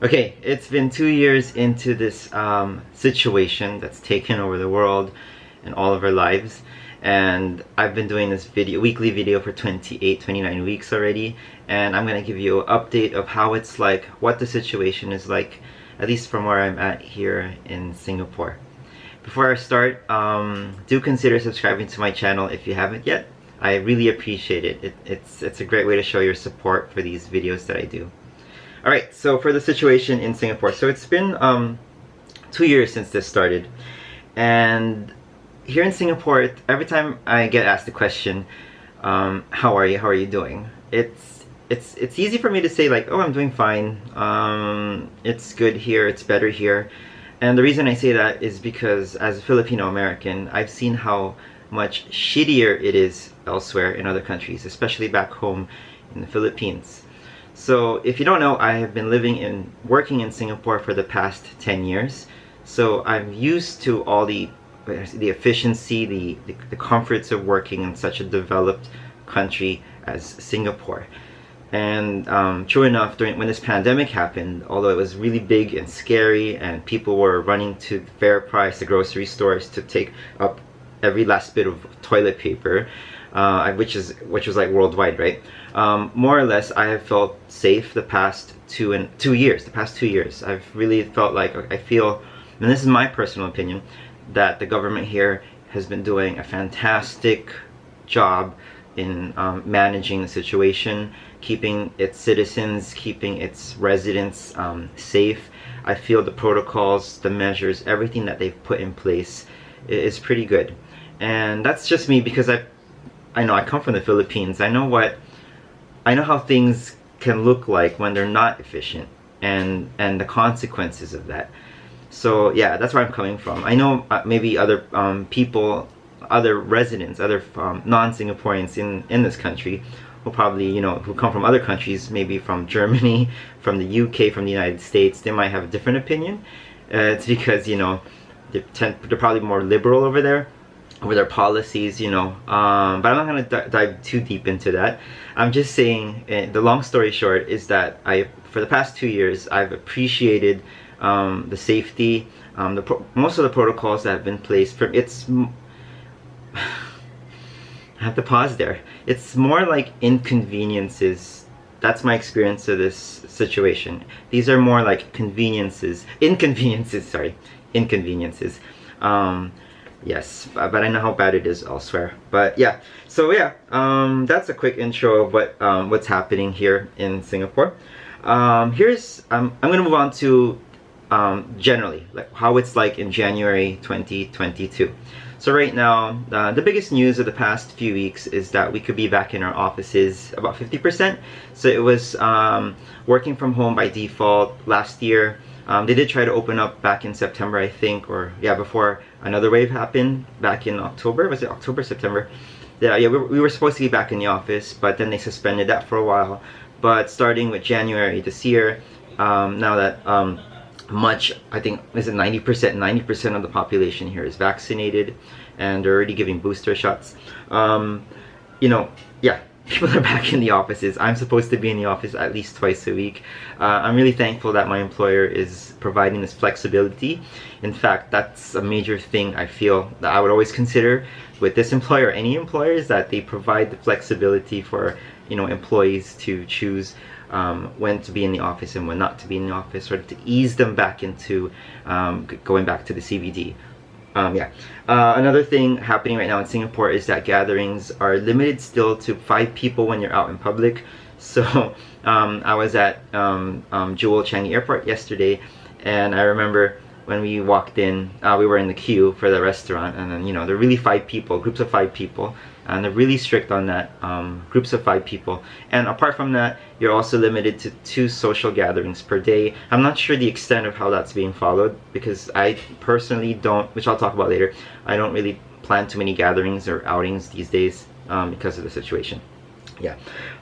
Okay, it's been 2 years into this situation that's taken over the world and all of our lives, and I've been doing this weekly video for 29 weeks already, and I'm gonna give you an update of how it's like, what the situation is like, at least from where I'm at here in Singapore. Before I start, do consider subscribing to my channel if you haven't yet. I really appreciate it. It's a great way to show your support for these videos that I do. Alright, so for the situation in Singapore, so it's been 2 years since this started, and here in Singapore, every time I get asked the question, how are you doing, it's easy for me to say like, oh, I'm doing fine, it's good here, it's better here. And the reason I say that is because as a Filipino American, I've seen how much shittier it is elsewhere in other countries, especially back home in the Philippines. So if you don't know, I have been living and working in Singapore for the past 10 years. So I'm used to all the efficiency, the comforts of working in such a developed country as Singapore. And true enough, when this pandemic happened, although it was really big and scary and people were running to the fair price, the grocery stores, to take up every last bit of toilet paper, which was like worldwide, right? More or less, I have felt safe the past 2 years. I've really felt like, I feel, and this is my personal opinion, that the government here has been doing a fantastic job in managing the situation, keeping its citizens, keeping its residents safe. I feel the protocols, the measures, everything that they've put in place is pretty good. And that's just me, because I know I come from the Philippines. I know how things can look like when they're not efficient, and the consequences of that. So yeah, that's where I'm coming from. I know maybe other people, other residents, other non-Singaporeans in this country who probably, who come from other countries, maybe from Germany, from the UK, from the United States, they might have a different opinion. It's because, they're probably more liberal over there, over their policies, but I'm not going to dive too deep into that. I'm just saying, the long story short is that for the past 2 years, I've appreciated the safety, most of the protocols that have been placed. I have to pause there. It's more like inconveniences. That's my experience of this situation. These are more like inconveniences. Yes, but I know how bad it is elsewhere. But yeah, so yeah, that's a quick intro of what's happening here in Singapore. I'm gonna move on to generally, like how it's like in January 2022. So right now, the biggest news of the past few weeks is that we could be back in our offices, about 50%. So it was working from home by default last year. They did try to open up back in September, I think, or yeah, before another wave happened back in October. Was it October, September? Yeah, we were supposed to be back in the office, but then they suspended that for a while. But starting with January this year, now that I think, is it 90% of the population here is vaccinated, and they're already giving booster shots. Yeah, people are back in the offices. I'm supposed to be in the office at least twice a week. I'm really thankful that my employer is providing this flexibility. In fact, that's a major thing I feel that I would always consider with this employer, any employer, is that they provide the flexibility for employees to choose when to be in the office and when not to be in the office, or to ease them back into going back to the CBD. Another thing happening right now in Singapore is that gatherings are limited still to 5 people when you're out in public. So I was at Jewel Changi Airport yesterday, and I remember when we walked in, we were in the queue for the restaurant, and then there are really 5 people, groups of 5 people, and they're really strict on that, groups of 5 people. And apart from that, you're also limited to 2 social gatherings per day. I'm not sure the extent of how that's being followed, because I personally don't, which I'll talk about later, I don't really plan too many gatherings or outings these days because of the situation. Yeah.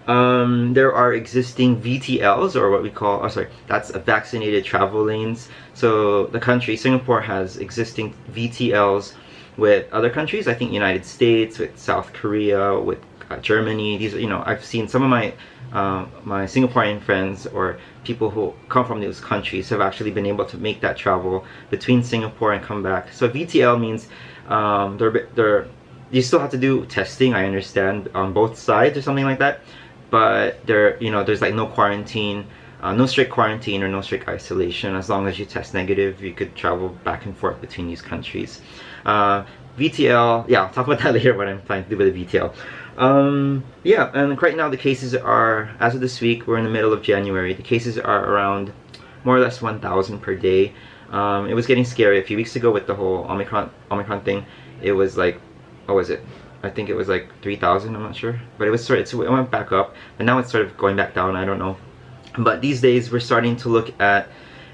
There are existing VTLs, or what we call, that's vaccinated travel lanes. So the country, Singapore, has existing VTLs with other countries. I think United States, with South Korea, with Germany. These, I've seen some of my my Singaporean friends or people who come from those countries have actually been able to make that travel between Singapore and come back. So VTL means you still have to do testing, I understand, on both sides or something like that, but there's like no quarantine, no strict quarantine or no strict isolation. As long as you test negative, you could travel back and forth between these countries. VTL, yeah, I'll talk about that later, what I'm planning to do with the VTL. Yeah, and right now the cases are, as of this week, we're in the middle of January, the cases are around more or less 1,000 per day. It was getting scary a few weeks ago with the whole Omicron thing. It was like, what was it? I think it was like 3,000, I'm not sure. But it was it went back up, and now it's sort of going back down, I don't know. But these days we're starting to look at,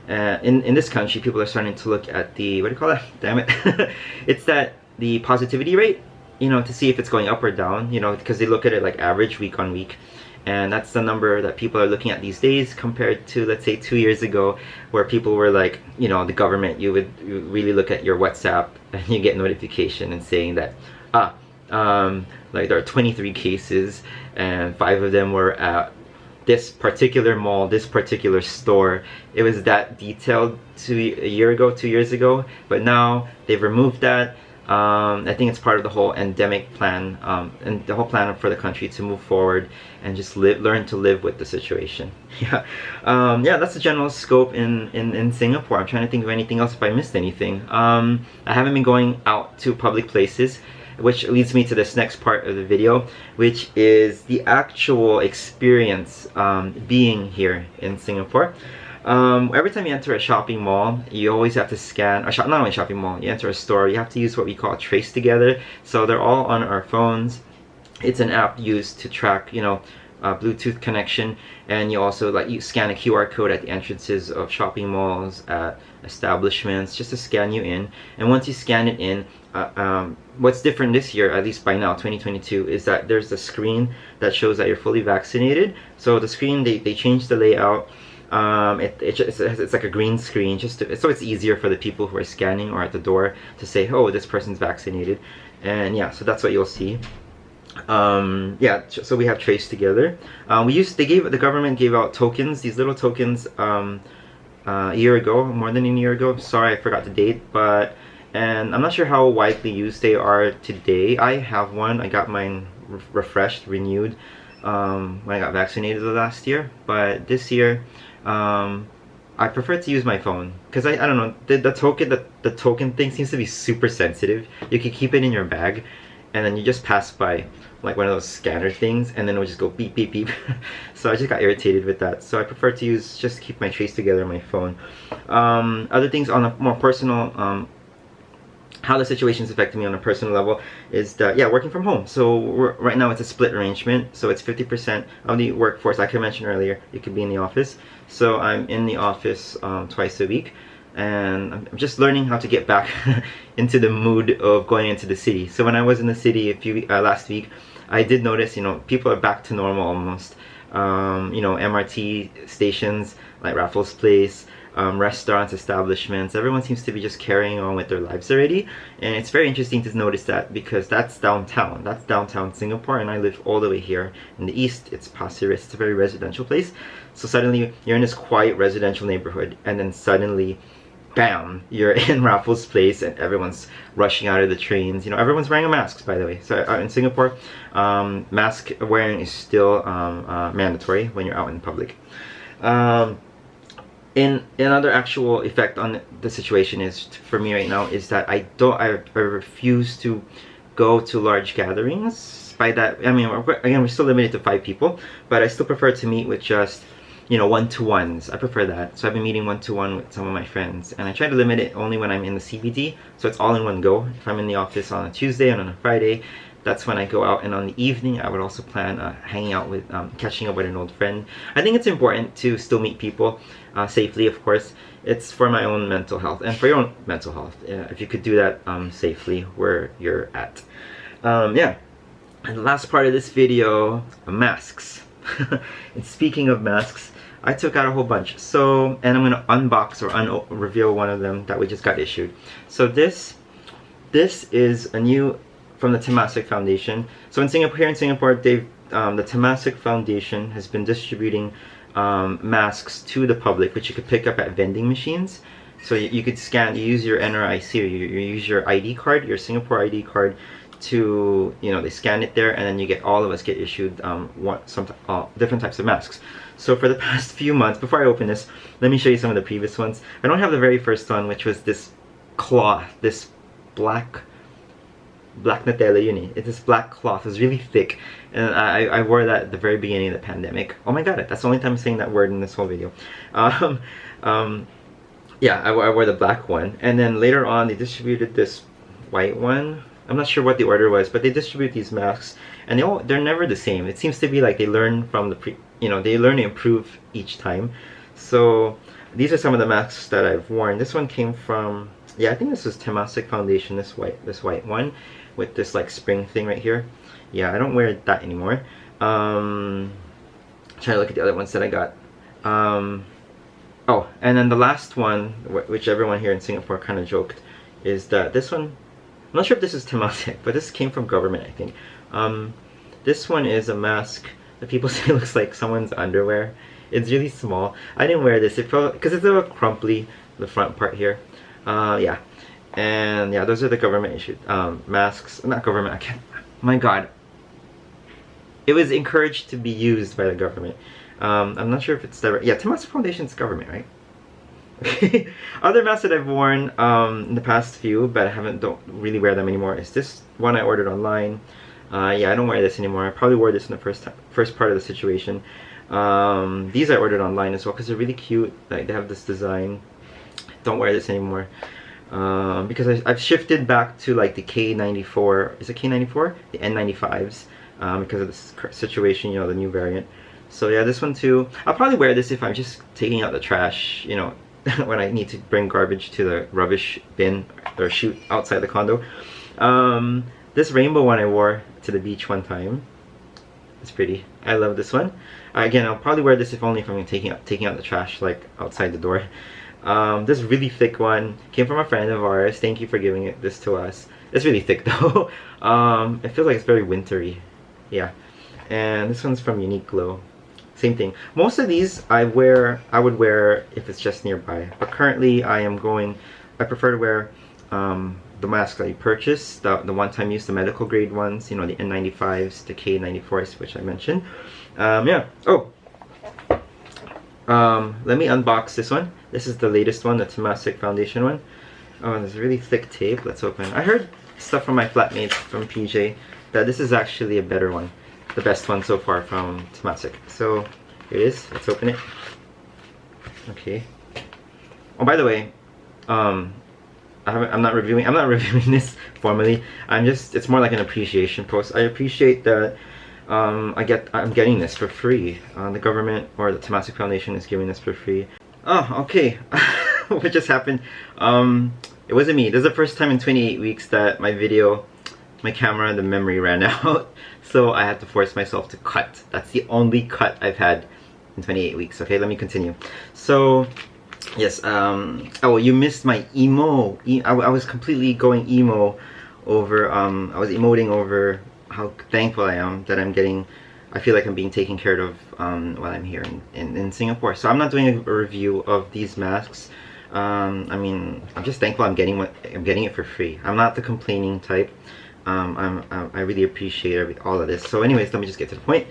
in this country, people are starting to look at the, what do you call that? Damn it. It's the positivity rate, to see if it's going up or down, because they look at it like average week on week. And that's the number that people are looking at these days compared to, let's say, 2 years ago, where people were like, the government, you would really look at your WhatsApp and you get notification and saying that, like there are 23 cases and 5 of them were at this particular mall, this particular store. It was that detailed a year ago, 2 years ago, but now they've removed that. I think it's part of the whole endemic plan, and the whole plan for the country to move forward and just learn to live with the situation. Yeah, yeah, that's the general scope in Singapore. I'm trying to think of anything else if I missed anything. I haven't been going out to public places, which leads me to this next part of the video, which is the actual experience being here in Singapore. Every time you enter a shopping mall, you always have to scan, not only a shopping mall, you enter a store, you have to use what we call Trace Together. So they're all on our phones. It's an app used to track, Bluetooth connection, and you also you scan a QR code at the entrances of shopping malls, at establishments, just to scan you in. And once you scan it in, what's different this year, at least by now, 2022, is that there's a screen that shows that you're fully vaccinated. So the screen, they changed the layout. It's like a green screen, so it's easier for the people who are scanning or at the door to say, oh, this person's vaccinated. And yeah, so that's what you'll see. Yeah, so we have Trace Together. The government gave out tokens, these little tokens, a year ago, more than a year ago. Sorry, I forgot the date, and I'm not sure how widely used they are today. I have one. I got mine refreshed, renewed, when I got vaccinated last year. But this year, I prefer to use my phone because I don't know, the token thing seems to be super sensitive. You can keep it in your bag, and then you just pass by like one of those scanner things, and then it'll just go beep beep beep. So I just got irritated with that. So I prefer to just keep my Trace Together on my phone. Other things on a more personal, how the situation's affecting me on a personal level is that, yeah, working from home. So right now it's a split arrangement. So it's 50% of the workforce. Like I mentioned earlier, you could be in the office. So I'm in the office twice a week, and I'm just learning how to get back into the mood of going into the city. So when I was in the city last week, I did notice, people are back to normal almost. MRT stations like Raffles Place, restaurants, establishments, everyone seems to be just carrying on with their lives already. And it's very interesting to notice that, because that's downtown Singapore, and I live all the way here in the east. It's Pasir Ris. It's a very residential place. So suddenly you're in this quiet residential neighborhood, and then suddenly, bam, you're in Raffles Place and everyone's rushing out of the trains. Everyone's wearing masks, by the way. So in Singapore, mask wearing is still mandatory when you're out in public. Another actual effect on the situation is, for me right now, is that I refuse to go to large gatherings. By that, I mean, again, we're still limited to 5 people, but I still prefer to meet with just, one-to-ones. I prefer that. So I've been meeting one-to-one with some of my friends, and I try to limit it only when I'm in the CBD, so it's all in one go. If I'm in the office on a Tuesday and on a Friday, that's when I go out. And on the evening, I would also plan hanging out with, catching up with an old friend. I think it's important to still meet people safely, of course. It's for my own mental health and for your own mental health. If you could do that safely where you're at. Yeah. And the last part of this video, masks. And speaking of masks, I took out a whole bunch. So, and I'm gonna unbox or reveal one of them that we just got issued. So this is a new, from the Temasek Foundation. So here in Singapore, they've the Temasek Foundation has been distributing masks to the public, which you could pick up at vending machines. So you could scan, you use your NRIC, or you use your ID card, your Singapore ID card, to, you know, they scan it there, and then you get, all of us get issued different types of masks. So for the past few months, before I open this, let me show you some of the previous ones. I don't have the very first one, which was this cloth, this black Nutella uni. It's this black cloth. It's really thick, and I wore that at the very beginning of the pandemic. Oh my god, that's the only time I'm saying that word in this whole video. Yeah, I wore the black one, and then later on they distributed this white one. I'm not sure what the order was, but they distribute these masks, and they're never the same. It seems to be like they learn from they learn to improve each time. So these are some of the masks that I've worn. This one came from, yeah, I think this was Temasek Foundation. This white one with this like spring thing right here. Yeah, I don't wear that anymore. Trying to look at the other ones that I got. Oh, and then the last one, which everyone here in Singapore kind of joked, is that this one, I'm not sure if this is Temasek, but this came from government, I think. This one is a mask that people say looks like someone's underwear. It's really small. I didn't wear this. It felt, because it's a little crumply, the front part here. Yeah. And yeah, those are the government issued masks. Not government, I can't, my god. It was encouraged to be used by the government. I'm not sure if it's the, yeah, Temasek Foundation's government, right? Other masks that I've worn in the past few, but I don't really wear them anymore, is this one I ordered online. Yeah, I don't wear this anymore. I probably wore this in the first part of the situation. These I ordered online as well because they're really cute. Like, they have this design. Don't wear this anymore because I've shifted back to like the K94. Is it K94? The N95s because of this situation, you know, the new variant. So yeah, this one too. I'll probably wear this if I'm just taking out the trash, you know, when I need to bring garbage to the rubbish bin or chute outside the condo. This rainbow one I wore to the beach one time. It's pretty. I love this one. Again, I'll probably wear this if only if I'm taking out the trash, like outside the door. This really thick one came from a friend of ours. Thank you for giving this to us. It's really thick though. It feels like it's very wintry. Yeah. And this one's from Uniqlo. Same thing. Most of these I would wear if it's just nearby. But currently I prefer to wear the masks that you purchase, the one-time use, the medical grade ones, you know, the N95s, the K94s, which I mentioned. Yeah. Oh. Let me unbox this one. This is the latest one, the Temasek Foundation one. Oh, there's really thick tape. Let's open. I heard stuff from my flatmates from PJ that this is actually a better one. The best one so far from Temasek. So here it is. Let's open it. Okay. Oh, by the way, I'm not reviewing this formally. It's more like an appreciation post. I appreciate that I'm getting this for free. The government or the Temasek Foundation is giving this for free. Oh, okay. What just happened? It wasn't me. This is the first time in 28 weeks that my camera, the memory ran out. So I had to force myself to cut. That's the only cut I've had in 28 weeks. Okay, let me continue. So, yes, oh, you missed my emo. I was completely going emo over, I was emoting over how thankful I am that I feel like I'm being taken care of while I'm here in Singapore. So I'm not doing a review of these masks. I mean, I'm just thankful I'm getting it for free. I'm not the complaining type. I really appreciate all of this. So anyways, let me just get to the point.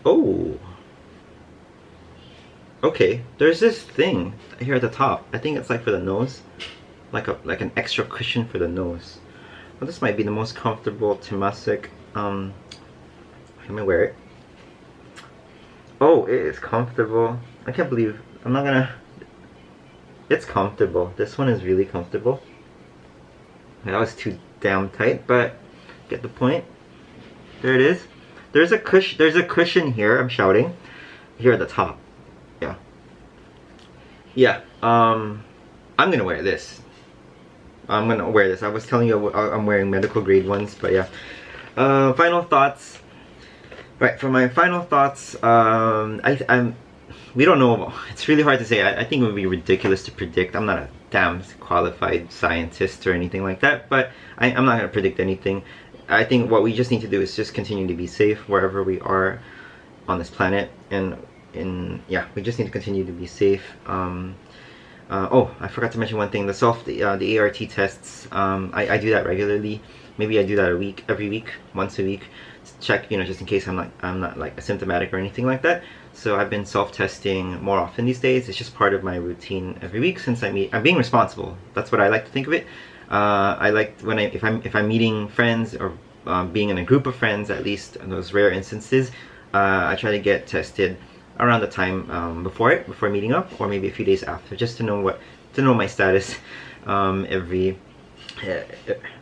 Oh. Okay, there's this thing here at the top. I think it's like for the nose. Like an extra cushion for the nose. Well, this might be the most comfortable Temasek. Let me wear it. Oh, it is comfortable. I can't believe it's comfortable. This one is really comfortable. That was too damn tight, but get the point. There it is. There's a cushion here. I'm shouting. Here at the top. Yeah. Yeah. I'm gonna wear this. I was telling you I'm wearing medical grade ones, but yeah. Final thoughts. Right, for my final thoughts, we don't know. It's really hard to say. I think it would be ridiculous to predict. I'm not a damn qualified scientist or anything like that, but I'm not going to predict anything. I think what we just need to do is just continue to be safe wherever we are on this planet, and yeah, we just need to continue to be safe. Oh, I forgot to mention one thing. The ART tests, I do that regularly. Maybe I do that every week, once a week, to check, you know, just in case I'm not like asymptomatic or anything like that. So I've been self-testing more often these days. It's just part of my routine every week, since I'm being responsible. That's what I like to think of it. I like when if I'm meeting friends, or being in a group of friends, at least in those rare instances, I try to get tested around the time before meeting up, or maybe a few days after, just to know my status.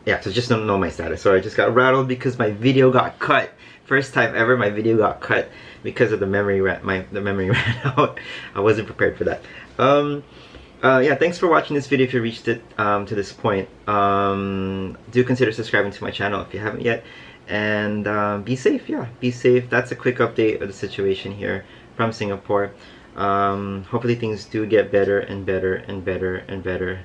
Yeah, so just to know my status. So I just got rattled because my video got cut. First time ever my video got cut because of the memory ran out. I wasn't prepared for that. Yeah, thanks for watching this video. If you reached it to this point, do consider subscribing to my channel if you haven't yet, and be safe. Yeah, be safe. That's a quick update of the situation here from Singapore. Hopefully things do get better and better and better and better,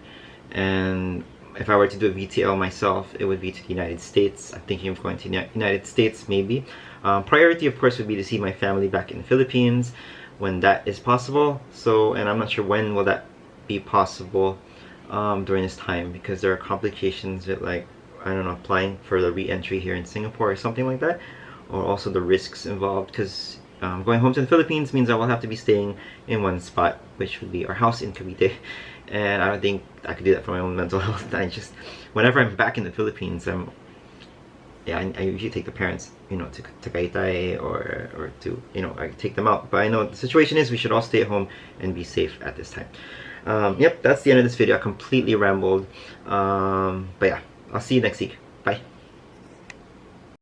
and if I were to do a VTL myself, it would be to the United States. I'm thinking of going to the United States, maybe. Priority, of course, would be to see my family back in the Philippines when that is possible. So, and I'm not sure when will that be possible during this time, because there are complications with, like, I don't know, applying for the re-entry here in Singapore or something like that, or also the risks involved, because going home to the Philippines means I will have to be staying in one spot, which would be our house in Cavite, and I don't think I could do that for my own mental health. I just, whenever I'm back in the Philippines, I usually take the parents, you know, to Tagaytay, or to, you know, I take them out. But I know the situation is we should all stay at home and be safe at this time. Yep, that's the end of this video. I completely rambled, but yeah, I'll see you next week.